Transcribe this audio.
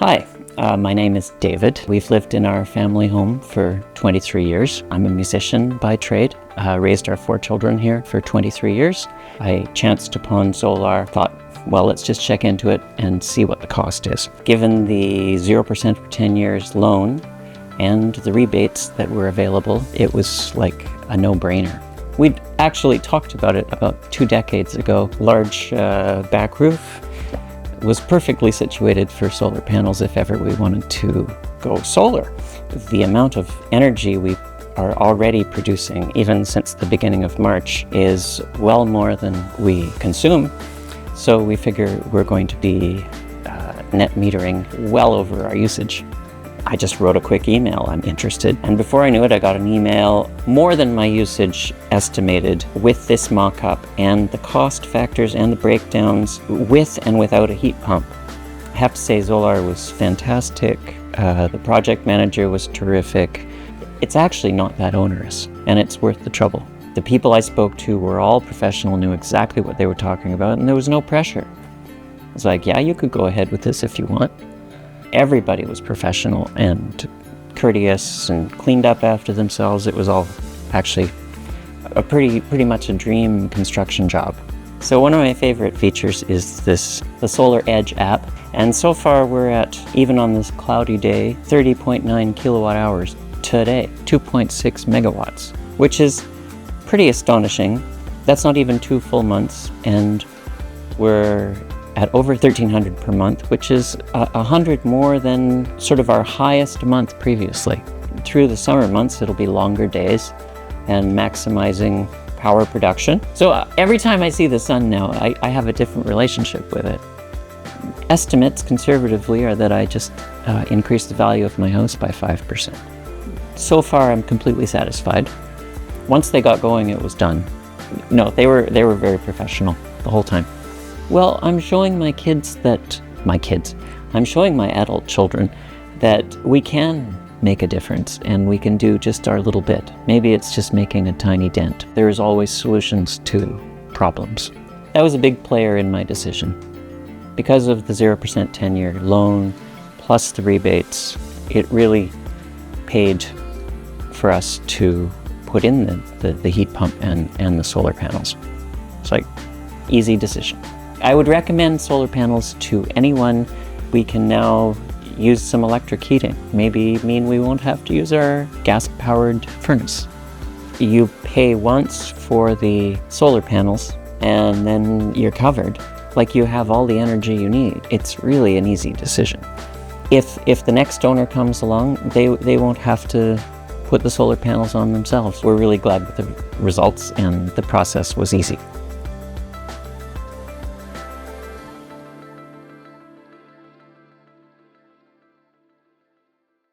Hi, my name is David. We've lived in our family home for 23 years. I'm a musician by trade, raised our 4 children here for 23 years. I chanced upon solar, thought, well, let's just check into it and see what the cost is. Given the 0% for 10 years loan and the rebates that were available, it was like a no-brainer. We'd actually talked about it about 2 decades ago. Large back roof was perfectly situated for solar panels if ever we wanted to go solar. The amount of energy we are already producing, even since the beginning of March, is well more than we consume. So we figure we're going to be net metering well over our usage. I just wrote a quick email, I'm interested. And before I knew it, I got an email more than my usage estimated with this mock-up and the cost factors and the breakdowns with and without a heat pump. I have to say Solar was fantastic. The project manager was terrific. It's actually not that onerous, and it's worth the trouble. The people I spoke to were all professional, knew exactly what they were talking about, and there was no pressure. I was like, yeah, you could go ahead with this if you want. Everybody was professional and courteous and cleaned up after themselves. It was all actually a pretty much a dream construction job. So one of my favorite features is the SolarEdge app. And so far we're at, even on this cloudy day, 30.9 kilowatt hours today, 2.6 megawatts, which is pretty astonishing. That's not even 2 full months, and we're at over 1,300 per month, which is 100 more than sort of our highest month previously. Through the summer months, it'll be longer days and maximizing power production. So every time I see the sun now, I have a different relationship with it. Estimates conservatively are that I just increased the value of my house by 5%. So far, I'm completely satisfied. Once they got going, it was done. No, they were very professional the whole time. Well, I'm showing I'm showing my adult children that we can make a difference and we can do just our little bit. Maybe it's just making a tiny dent. There's always solutions to problems. That was a big player in my decision. Because of the 0% 10-year loan plus the rebates, it really paid for us to put in the heat pump and the solar panels. It's like, easy decision. I would recommend solar panels to anyone. We can now use some electric heating. Maybe mean we won't have to use our gas-powered furnace. You pay once for the solar panels and then you're covered. Like, you have all the energy you need. It's really an easy decision. If the next owner comes along, they won't have to put the solar panels on themselves. We're really glad with the results, and the process was easy.